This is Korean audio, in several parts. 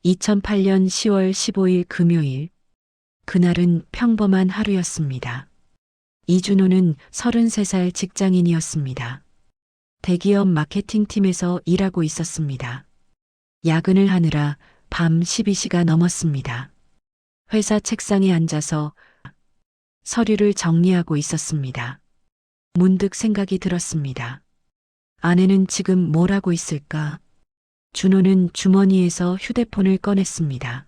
2008년 10월 15일 금요일, 그날은 평범한 하루였습니다. 이준호는 33살 직장인이었습니다. 대기업 마케팅팀에서 일하고 있었습니다. 야근을 하느라 밤 12시가 넘었습니다. 회사 책상에 앉아서 서류를 정리하고 있었습니다. 문득 생각이 들었습니다. 아내는 지금 뭘 하고 있을까? 준호는 주머니에서 휴대폰을 꺼냈습니다.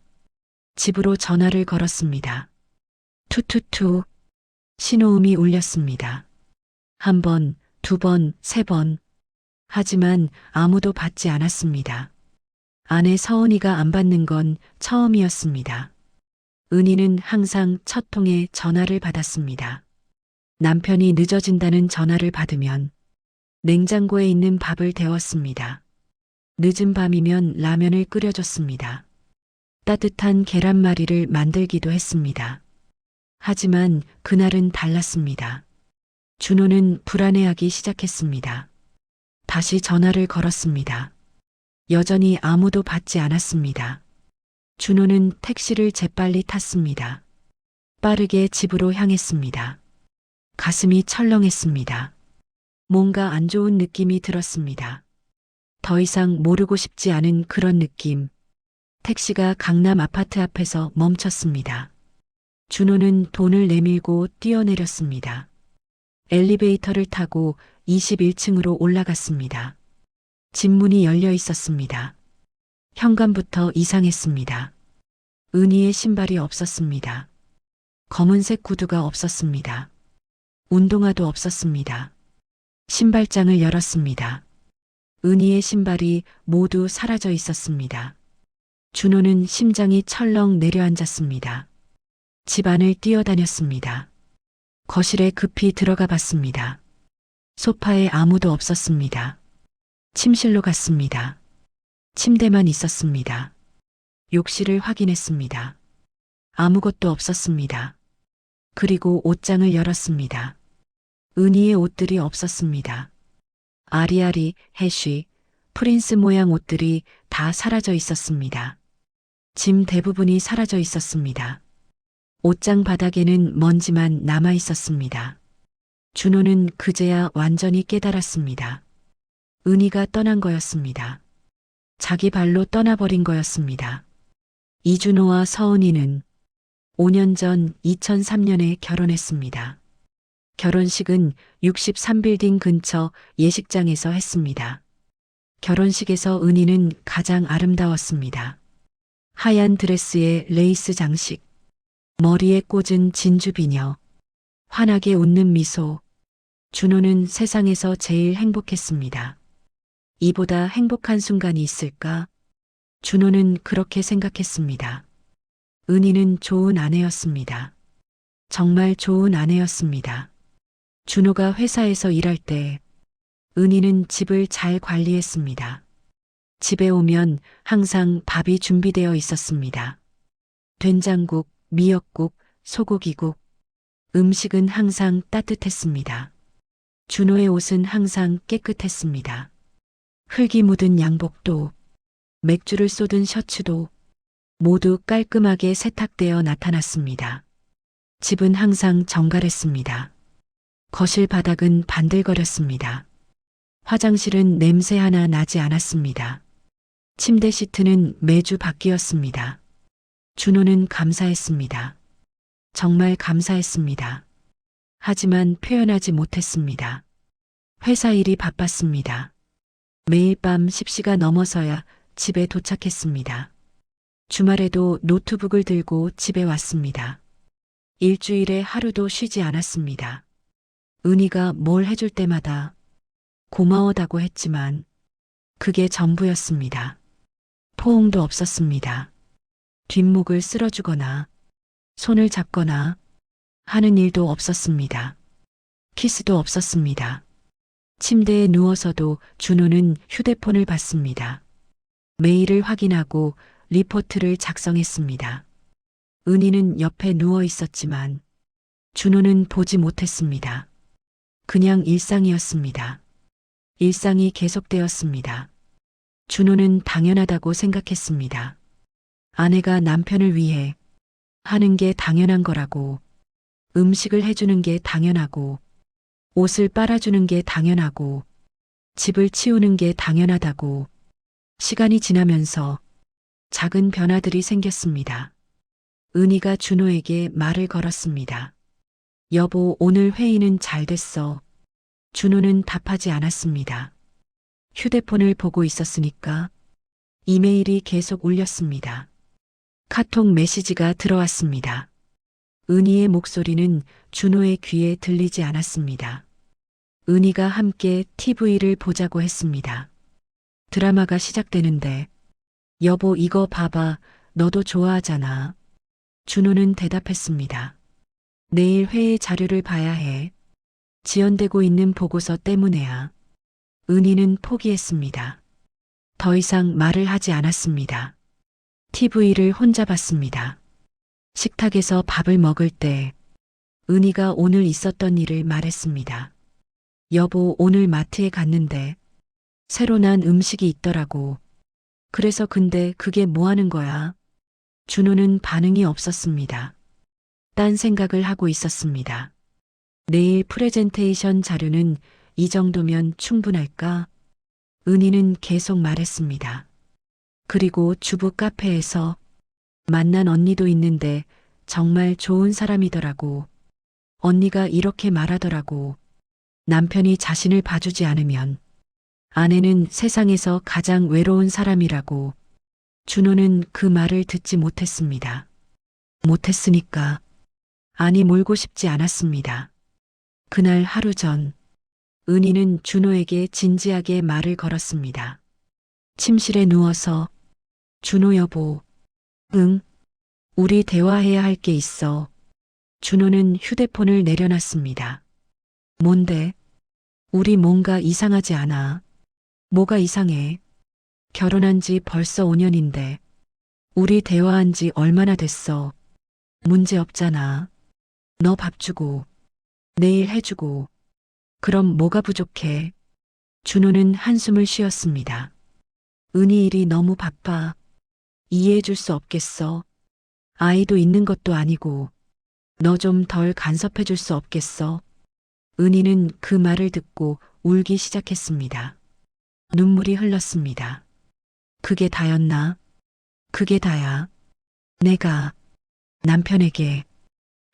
집으로 전화를 걸었습니다. 투투투. 신호음이 울렸습니다. 한 번, 두 번, 세 번. 하지만 아무도 받지 않았습니다. 아내 서은이가 안 받는 건 처음이었습니다. 은희는 항상 첫 통에 전화를 받았습니다. 남편이 늦어진다는 전화를 받으면 냉장고에 있는 밥을 데웠습니다. 늦은 밤이면 라면을 끓여줬습니다. 따뜻한 계란말이를 만들기도 했습니다. 하지만 그날은 달랐습니다. 준호는 불안해하기 시작했습니다. 다시 전화를 걸었습니다. 여전히 아무도 받지 않았습니다. 준호는 택시를 재빨리 탔습니다. 빠르게 집으로 향했습니다. 가슴이 철렁했습니다. 뭔가 안 좋은 느낌이 들었습니다. 더 이상 모르고 싶지 않은 그런 느낌. 택시가 강남 아파트 앞에서 멈췄습니다. 준호는 돈을 내밀고 뛰어내렸습니다. 엘리베이터를 타고 21층으로 올라갔습니다. 집 문이 열려 있었습니다. 현관부터 이상했습니다. 은희의 신발이 없었습니다. 검은색 구두가 없었습니다. 운동화도 없었습니다. 신발장을 열었습니다. 은희의 신발이 모두 사라져 있었습니다. 준호는 심장이 철렁 내려앉았습니다. 집 안을 뛰어다녔습니다. 거실에 급히 들어가 봤습니다. 소파에 아무도 없었습니다. 침실로 갔습니다. 침대만 있었습니다. 욕실을 확인했습니다. 아무것도 없었습니다. 그리고 옷장을 열었습니다. 은희의 옷들이 없었습니다. 아리아리, 해쉬, 프린스 모양 옷들이 다 사라져 있었습니다. 짐 대부분이 사라져 있었습니다. 옷장 바닥에는 먼지만 남아 있었습니다. 준호는 그제야 완전히 깨달았습니다. 은희가 떠난 거였습니다. 자기 발로 떠나버린 거였습니다. 이준호와 서은이는 5년 전 2003년에 결혼했습니다. 결혼식은 63빌딩 근처 예식장에서 했습니다. 결혼식에서 은희는 가장 아름다웠습니다. 하얀 드레스에 레이스 장식, 머리에 꽂은 진주 비녀, 환하게 웃는 미소. 준호는 세상에서 제일 행복했습니다. 이보다 행복한 순간이 있을까? 준호는 그렇게 생각했습니다. 은희는 좋은 아내였습니다. 정말 좋은 아내였습니다. 준호가 회사에서 일할 때 은희는 집을 잘 관리했습니다. 집에 오면 항상 밥이 준비되어 있었습니다. 된장국, 미역국, 소고기국. 음식은 항상 따뜻했습니다. 준호의 옷은 항상 깨끗했습니다. 흙이 묻은 양복도, 맥주를 쏟은 셔츠도 모두 깔끔하게 세탁되어 나타났습니다. 집은 항상 정갈했습니다. 거실 바닥은 반들거렸습니다. 화장실은 냄새 하나 나지 않았습니다. 침대 시트는 매주 바뀌었습니다. 준호는 감사했습니다. 정말 감사했습니다. 하지만 표현하지 못했습니다. 회사 일이 바빴습니다. 매일 밤 10시가 넘어서야 집에 도착했습니다. 주말에도 노트북을 들고 집에 왔습니다. 일주일에 하루도 쉬지 않았습니다. 은희가 뭘 해줄 때마다 고마워다고 했지만 그게 전부였습니다. 포옹도 없었습니다. 뒷목을 쓸어주거나 손을 잡거나 하는 일도 없었습니다. 키스도 없었습니다. 침대에 누워서도 준호는 휴대폰을 봤습니다. 메일을 확인하고 리포트를 작성했습니다. 은희는 옆에 누워 있었지만 준호는 보지 못했습니다. 그냥 일상이었습니다. 일상이 계속되었습니다. 준호는 당연하다고 생각했습니다. 아내가 남편을 위해 하는 게 당연한 거라고, 음식을 해주는 게 당연하고, 옷을 빨아주는 게 당연하고, 집을 치우는 게 당연하다고. 시간이 지나면서 작은 변화들이 생겼습니다. 은희가 준호에게 말을 걸었습니다. 여보, 오늘 회의는 잘 됐어. 준호는 답하지 않았습니다. 휴대폰을 보고 있었으니까. 이메일이 계속 울렸습니다. 카톡 메시지가 들어왔습니다. 은희의 목소리는 준호의 귀에 들리지 않았습니다. 은희가 함께 TV를 보자고 했습니다. 드라마가 시작되는데, 여보, 이거 봐봐. 너도 좋아하잖아. 준호는 대답했습니다. 내일 회의 자료를 봐야 해. 지연되고 있는 보고서 때문에야. 은희는 포기했습니다. 더 이상 말을 하지 않았습니다. TV를 혼자 봤습니다. 식탁에서 밥을 먹을 때 은희가 오늘 있었던 일을 말했습니다. 여보, 오늘 마트에 갔는데 새로 난 음식이 있더라고. 그래서 근데 그게 뭐 하는 거야? 준호는 반응이 없었습니다. 딴 생각을 하고 있었습니다. 내일 프레젠테이션 자료는 이 정도면 충분할까? 은희는 계속 말했습니다. 그리고 주부 카페에서 만난 언니도 있는데 정말 좋은 사람이더라고. 언니가 이렇게 말하더라고. 남편이 자신을 봐주지 않으면 아내는 세상에서 가장 외로운 사람이라고. 준호는 그 말을 듣지 못했습니다. 못했으니까. 아니, 몰고 싶지 않았습니다. 그날 하루 전, 은희는 준호에게 진지하게 말을 걸었습니다. 침실에 누워서, 준호 여보, 응, 우리 대화해야 할 게 있어. 준호는 휴대폰을 내려놨습니다. 뭔데? 우리 뭔가 이상하지 않아? 뭐가 이상해? 결혼한 지 벌써 5년인데, 우리 대화한 지 얼마나 됐어? 문제 없잖아. 너 밥 주고, 내일 해주고, 그럼 뭐가 부족해? 준호는 한숨을 쉬었습니다. 은희 일이 너무 바빠. 이해해 줄 수 없겠어? 아이도 있는 것도 아니고, 너 좀 덜 간섭해 줄 수 없겠어? 은희는 그 말을 듣고 울기 시작했습니다. 눈물이 흘렀습니다. 그게 다였나? 그게 다야. 내가 남편에게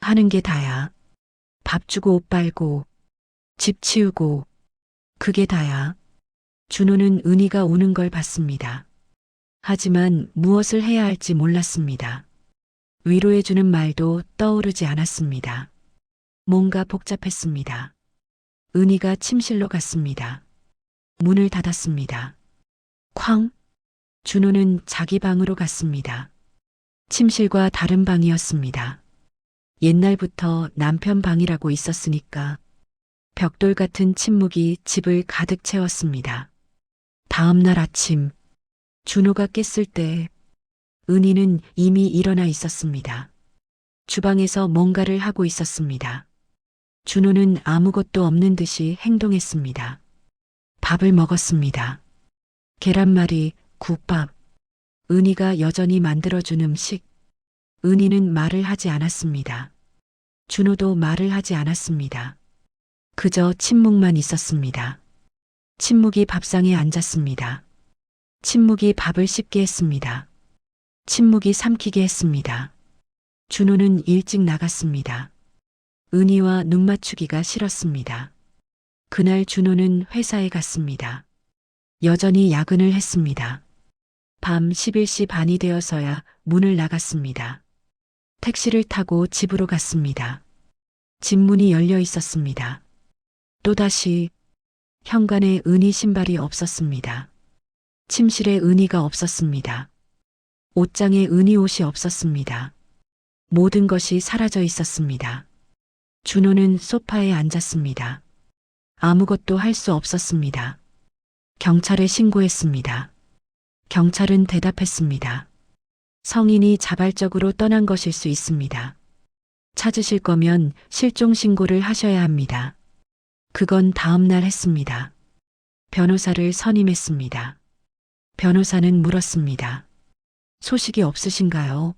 하는 게 다야. 밥 주고 옷 빨고 집 치우고 그게 다야. 준호는 은희가 우는 걸 봤습니다. 하지만 무엇을 해야 할지 몰랐습니다. 위로해주는 말도 떠오르지 않았습니다. 뭔가 복잡했습니다. 은희가 침실로 갔습니다. 문을 닫았습니다. 쾅! 준호는 자기 방으로 갔습니다. 침실과 다른 방이었습니다. 옛날부터 남편 방이라고 있었으니까 벽돌 같은 침묵이 집을 가득 채웠습니다. 다음 날 아침, 준호가 깼을 때 은희는 이미 일어나 있었습니다. 주방에서 뭔가를 하고 있었습니다. 준호는 아무것도 없는 듯이 행동했습니다. 밥을 먹었습니다. 계란말이, 국밥, 은희가 여전히 만들어준 음식. 은희는 말을 하지 않았습니다. 준호도 말을 하지 않았습니다. 그저 침묵만 있었습니다. 침묵이 밥상에 앉았습니다. 침묵이 밥을 씹게 했습니다. 침묵이 삼키게 했습니다. 준호는 일찍 나갔습니다. 은희와 눈 맞추기가 싫었습니다. 그날 준호는 회사에 갔습니다. 여전히 야근을 했습니다. 밤 11시 반이 되어서야 문을 나갔습니다. 택시를 타고 집으로 갔습니다. 집 문이 열려 있었습니다. 또다시 현관에 은희 신발이 없었습니다. 침실에 은희가 없었습니다. 옷장에 은희 옷이 없었습니다. 모든 것이 사라져 있었습니다. 준호는 소파에 앉았습니다. 아무것도 할 수 없었습니다. 경찰에 신고했습니다. 경찰은 대답했습니다. 성인이 자발적으로 떠난 것일 수 있습니다. 찾으실 거면 실종 신고를 하셔야 합니다. 그건 다음 날 했습니다. 변호사를 선임했습니다. 변호사는 물었습니다. 소식이 없으신가요?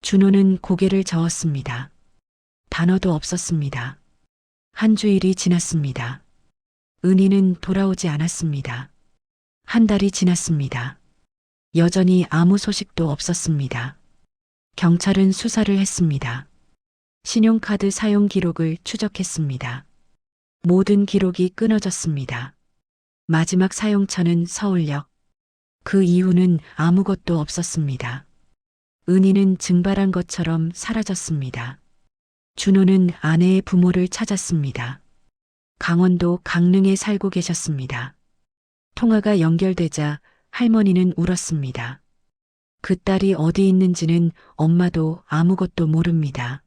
준호는 고개를 저었습니다. 단어도 없었습니다. 한 주일이 지났습니다. 은희는 돌아오지 않았습니다. 한 달이 지났습니다. 여전히 아무 소식도 없었습니다. 경찰은 수사를 했습니다. 신용카드 사용 기록을 추적했습니다. 모든 기록이 끊어졌습니다. 마지막 사용처는 서울역. 그 이후는 아무것도 없었습니다. 은희는 증발한 것처럼 사라졌습니다. 준호는 아내의 부모를 찾았습니다. 강원도 강릉에 살고 계셨습니다. 통화가 연결되자 할머니는 울었습니다. 그 딸이 어디 있는지는 엄마도 아무것도 모릅니다.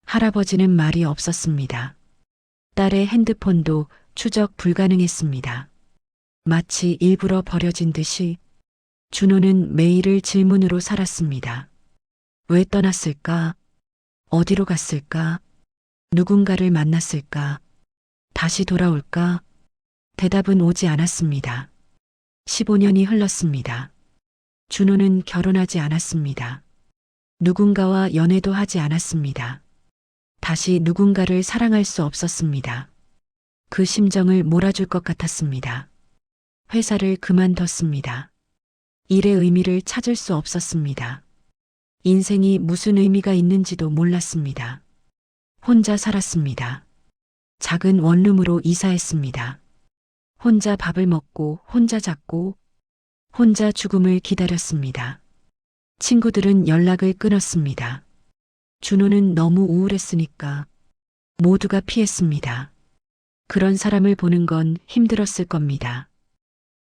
할아버지는 말이 없었습니다. 딸의 핸드폰도 추적 불가능했습니다. 마치 일부러 버려진 듯이 준호는 매일을 질문으로 살았습니다. 왜 떠났을까? 어디로 갔을까? 누군가를 만났을까? 다시 돌아올까? 대답은 오지 않았습니다. 15년이 흘렀습니다. 준호는 결혼하지 않았습니다. 누군가와 연애도 하지 않았습니다. 다시 누군가를 사랑할 수 없었습니다. 그 심정을 몰아줄 것 같았습니다. 회사를 그만뒀습니다. 일의 의미를 찾을 수 없었습니다. 인생이 무슨 의미가 있는지도 몰랐습니다. 혼자 살았습니다. 작은 원룸으로 이사했습니다. 혼자 밥을 먹고 혼자 잤고 혼자 죽음을 기다렸습니다. 친구들은 연락을 끊었습니다. 준호는 너무 우울했으니까 모두가 피했습니다. 그런 사람을 보는 건 힘들었을 겁니다.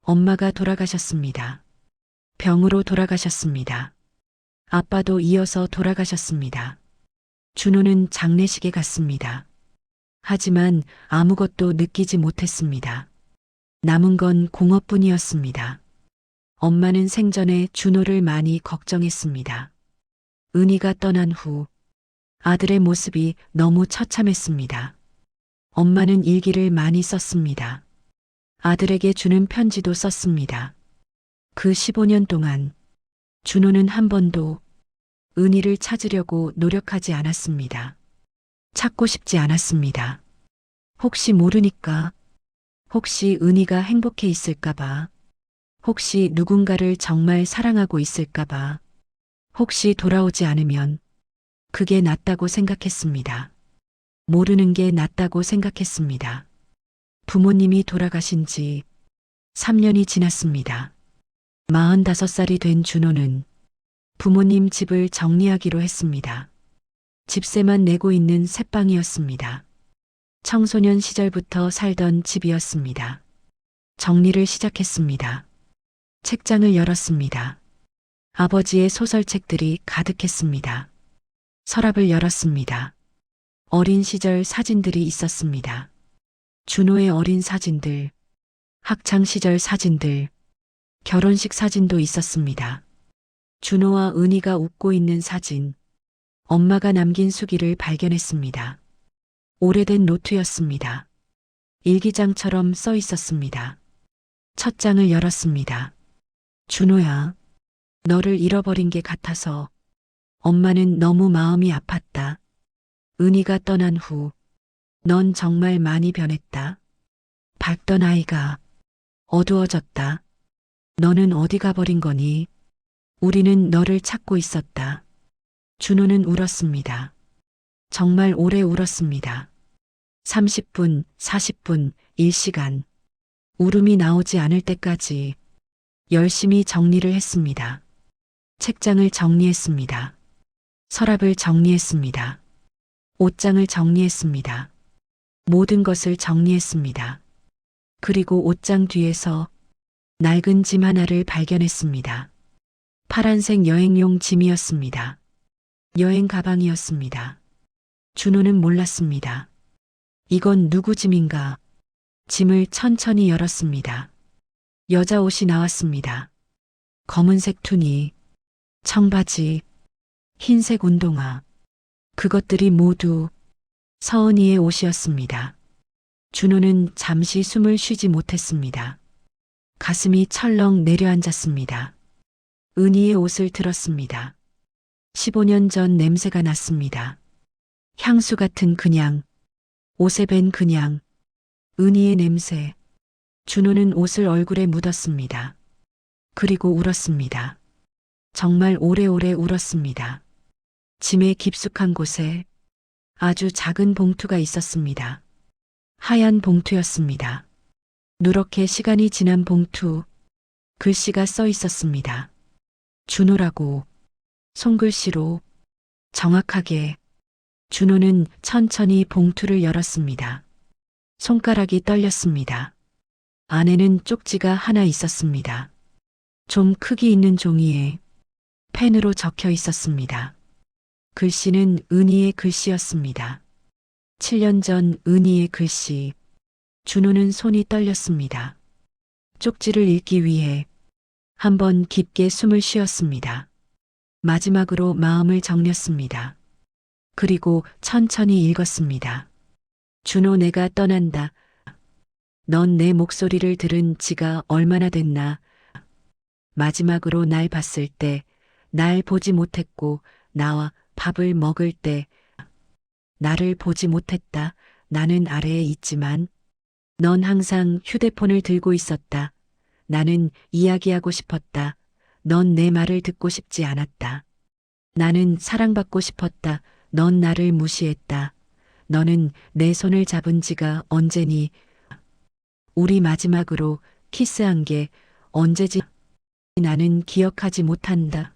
엄마가 돌아가셨습니다. 병으로 돌아가셨습니다. 아빠도 이어서 돌아가셨습니다. 준호는 장례식에 갔습니다. 하지만 아무것도 느끼지 못했습니다. 남은 건 공허뿐이었습니다. 엄마는 생전에 준호를 많이 걱정했습니다. 은희가 떠난 후 아들의 모습이 너무 처참했습니다. 엄마는 일기를 많이 썼습니다. 아들에게 주는 편지도 썼습니다. 그 15년 동안 준호는 한 번도 은희를 찾으려고 노력하지 않았습니다. 찾고 싶지 않았습니다. 혹시 모르니까, 혹시 은희가 행복해 있을까봐, 혹시 누군가를 정말 사랑하고 있을까봐, 혹시 돌아오지 않으면 그게 낫다고 생각했습니다. 모르는 게 낫다고 생각했습니다. 부모님이 돌아가신 지 3년이 지났습니다. 45살이 된 준호는 부모님 집을 정리하기로 했습니다. 집세만 내고 있는 새방이었습니다. 청소년 시절부터 살던 집이었습니다. 정리를 시작했습니다. 책장을 열었습니다. 아버지의 소설책들이 가득했습니다. 서랍을 열었습니다. 어린 시절 사진들이 있었습니다. 준호의 어린 사진들, 학창 시절 사진들, 결혼식 사진도 있었습니다. 준호와 은희가 웃고 있는 사진, 엄마가 남긴 수기를 발견했습니다. 오래된 노트였습니다. 일기장처럼 써 있었습니다. 첫 장을 열었습니다. 준호야, 너를 잃어버린 게 같아서 엄마는 너무 마음이 아팠다. 은희가 떠난 후 넌 정말 많이 변했다. 밝던 아이가 어두워졌다. 너는 어디 가버린 거니? 우리는 너를 찾고 있었다. 준호는 울었습니다. 정말 오래 울었습니다. 30분, 40분, 1시간. 울음이 나오지 않을 때까지 열심히 정리를 했습니다. 책장을 정리했습니다. 서랍을 정리했습니다. 옷장을 정리했습니다. 모든 것을 정리했습니다. 그리고 옷장 뒤에서 낡은 짐 하나를 발견했습니다. 파란색 여행용 짐이었습니다. 여행 가방이었습니다. 준호는 몰랐습니다. 이건 누구 짐인가? 짐을 천천히 열었습니다. 여자 옷이 나왔습니다. 검은색 투니, 청바지, 흰색 운동화. 그것들이 모두 서은이의 옷이었습니다. 준호는 잠시 숨을 쉬지 못했습니다. 가슴이 철렁 내려앉았습니다. 은희의 옷을 들었습니다. 15년 전 냄새가 났습니다. 향수 같은 그냥, 옷에 밴 그냥, 은희의 냄새. 준호는 옷을 얼굴에 묻었습니다. 그리고 울었습니다. 정말 오래오래 울었습니다. 짐의 깊숙한 곳에 아주 작은 봉투가 있었습니다. 하얀 봉투였습니다. 누렇게 시간이 지난 봉투, 글씨가 써 있었습니다. 준호라고, 손글씨로, 정확하게. 준호는 천천히 봉투를 열었습니다. 손가락이 떨렸습니다. 안에는 쪽지가 하나 있었습니다. 좀 크기 있는 종이에 펜으로 적혀 있었습니다. 글씨는 은희의 글씨였습니다. 7년 전 은희의 글씨. 준호는 손이 떨렸습니다. 쪽지를 읽기 위해 한번 깊게 숨을 쉬었습니다. 마지막으로 마음을 정렸습니다. 그리고 천천히 읽었습니다. 준호, 내가 떠난다. 넌 내 목소리를 들은 지가 얼마나 됐나. 마지막으로 날 봤을 때, 날 보지 못했고, 나와 밥을 먹을 때, 나를 보지 못했다. 나는 아래에 있지만, 넌 항상 휴대폰을 들고 있었다. 나는 이야기하고 싶었다. 넌 내 말을 듣고 싶지 않았다. 나는 사랑받고 싶었다. 넌 나를 무시했다. 너는 내 손을 잡은 지가 언제니? 우리 마지막으로 키스한 게 언제지? 나는 기억하지 못한다.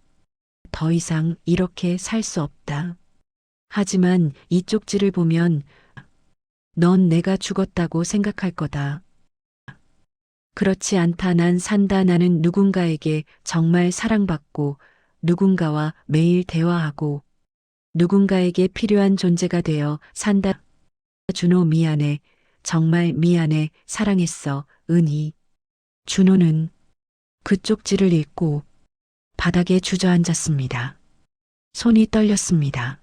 더 이상 이렇게 살 수 없다. 하지만 이 쪽지를 보면 넌 내가 죽었다고 생각할 거다. 그렇지 않다. 난 산다. 나는 누군가에게 정말 사랑받고 누군가와 매일 대화하고 누군가에게 필요한 존재가 되어 산다. 준호, 미안해. 정말 미안해. 사랑했어. 은희. 준호는 그 쪽지를 읽고 바닥에 주저앉았습니다. 손이 떨렸습니다.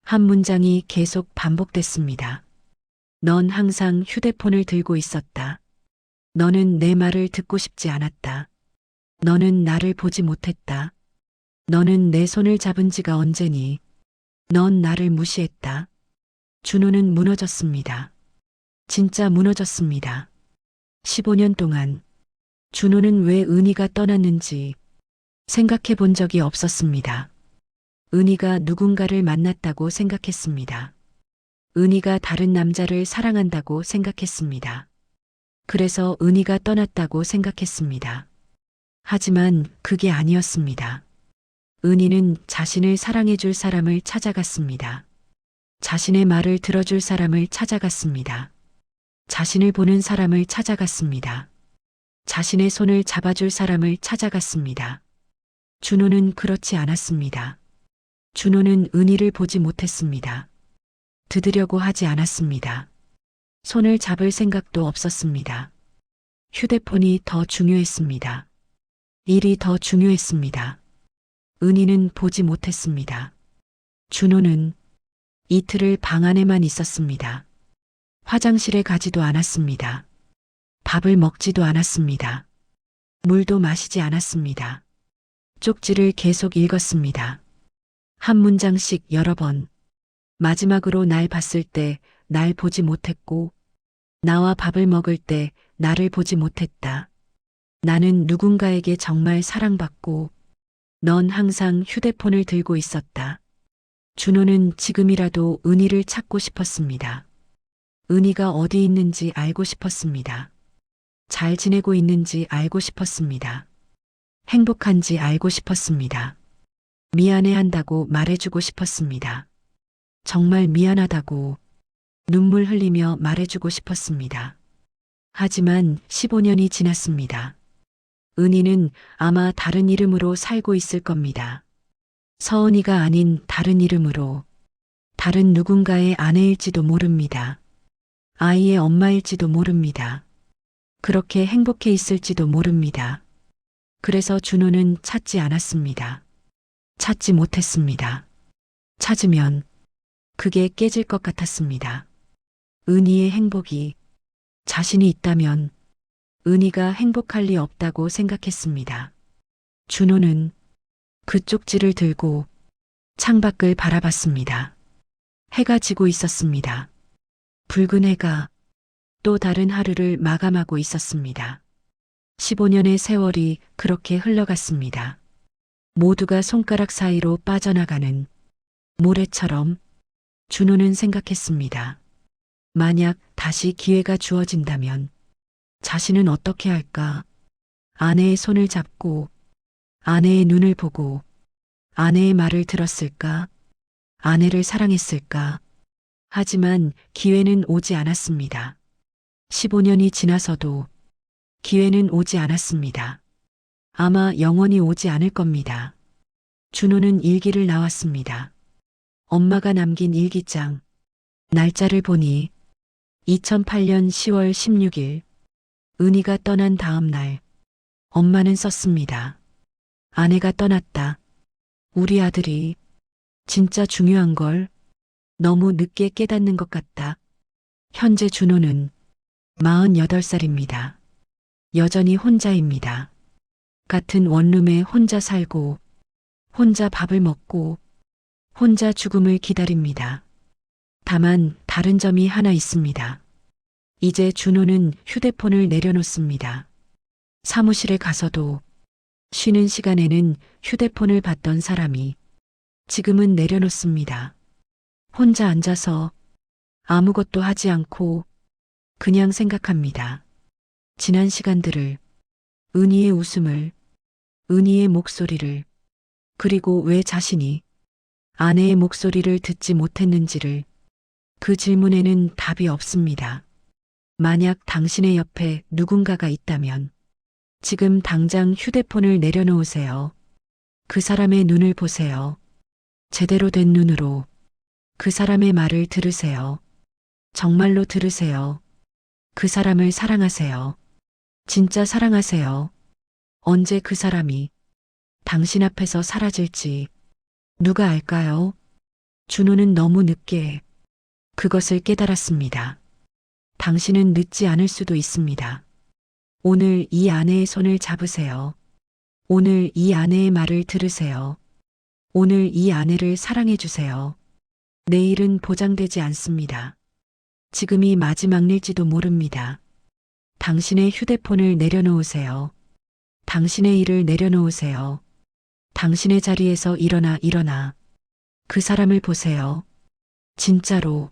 한 문장이 계속 반복됐습니다. 넌 항상 휴대폰을 들고 있었다. 너는 내 말을 듣고 싶지 않았다. 너는 나를 보지 못했다. 너는 내 손을 잡은 지가 언제니? 넌 나를 무시했다. 준호는 무너졌습니다. 진짜 무너졌습니다. 15년 동안 준호는 왜 은희가 떠났는지 생각해 본 적이 없었습니다. 은희가 누군가를 만났다고 생각했습니다. 은희가 다른 남자를 사랑한다고 생각했습니다. 그래서 은희가 떠났다고 생각했습니다. 하지만 그게 아니었습니다. 은희는 자신을 사랑해줄 사람을 찾아갔습니다. 자신의 말을 들어줄 사람을 찾아갔습니다. 자신을 보는 사람을 찾아갔습니다. 자신의 손을 잡아줄 사람을 찾아갔습니다. 준호는 그렇지 않았습니다. 준호는 은희를 보지 못했습니다. 듣으려고 하지 않았습니다. 손을 잡을 생각도 없었습니다. 휴대폰이 더 중요했습니다. 일이 더 중요했습니다. 은희는 보지 못했습니다. 준호는 이틀을 방 안에만 있었습니다. 화장실에 가지도 않았습니다. 밥을 먹지도 않았습니다. 물도 마시지 않았습니다. 쪽지를 계속 읽었습니다. 한 문장씩 여러 번. 마지막으로 날 봤을 때 날 보지 못했고, 나와 밥을 먹을 때 나를 보지 못했다. 나는 누군가에게 정말 사랑받고, 넌 항상 휴대폰을 들고 있었다. 준호는 지금이라도 은희를 찾고 싶었습니다. 은희가 어디 있는지 알고 싶었습니다. 잘 지내고 있는지 알고 싶었습니다. 행복한지 알고 싶었습니다. 미안해한다고 말해주고 싶었습니다. 정말 미안하다고 눈물 흘리며 말해주고 싶었습니다. 하지만 15년이 지났습니다. 은희는 아마 다른 이름으로 살고 있을 겁니다. 서은이가 아닌 다른 이름으로, 다른 누군가의 아내일지도 모릅니다. 아이의 엄마일지도 모릅니다. 그렇게 행복해 있을지도 모릅니다. 그래서 준호는 찾지 않았습니다. 찾지 못했습니다. 찾으면 그게 깨질 것 같았습니다. 은희의 행복이 자신이 있다면 은희가 행복할 리 없다고 생각했습니다. 준호는 그 쪽지를 들고 창밖을 바라봤습니다. 해가 지고 있었습니다. 붉은 해가 또 다른 하루를 마감하고 있었습니다. 15년의 세월이 그렇게 흘러갔습니다. 모두가 손가락 사이로 빠져나가는 모래처럼 준호는 생각했습니다. 만약 다시 기회가 주어진다면 자신은 어떻게 할까? 아내의 손을 잡고 아내의 눈을 보고 아내의 말을 들었을까? 아내를 사랑했을까? 하지만 기회는 오지 않았습니다. 15년이 지나서도 기회는 오지 않았습니다. 아마 영원히 오지 않을 겁니다. 준호는 일기를 나왔습니다. 엄마가 남긴 일기장. 날짜를 보니 2008년 10월 16일 은희가 떠난 다음 날 엄마는 썼습니다. 아내가 떠났다. 우리 아들이 진짜 중요한 걸 너무 늦게 깨닫는 것 같다. 현재 준호는 48살입니다. 여전히 혼자입니다. 같은 원룸에 혼자 살고 혼자 밥을 먹고 혼자 죽음을 기다립니다. 다만 다른 점이 하나 있습니다. 이제 준호는 휴대폰을 내려놓습니다. 사무실에 가서도 쉬는 시간에는 휴대폰을 봤던 사람이 지금은 내려놓습니다. 혼자 앉아서 아무것도 하지 않고 그냥 생각합니다. 지난 시간들을, 은희의 웃음을, 은희의 목소리를, 그리고 왜 자신이 아내의 목소리를 듣지 못했는지를. 그 질문에는 답이 없습니다. 만약 당신의 옆에 누군가가 있다면 지금 당장 휴대폰을 내려놓으세요. 그 사람의 눈을 보세요. 제대로 된 눈으로 그 사람의 말을 들으세요. 정말로 들으세요. 그 사람을 사랑하세요. 진짜 사랑하세요. 언제 그 사람이 당신 앞에서 사라질지 누가 알까요? 준호는 너무 늦게 그것을 깨달았습니다. 당신은 늦지 않을 수도 있습니다. 오늘 이 아내의 손을 잡으세요. 오늘 이 아내의 말을 들으세요. 오늘 이 아내를 사랑해 주세요. 내일은 보장되지 않습니다. 지금이 마지막 일지도 모릅니다. 당신의 휴대폰을 내려놓으세요. 당신의 일을 내려놓으세요. 당신의 자리에서 일어나 그 사람을 보세요. 진짜로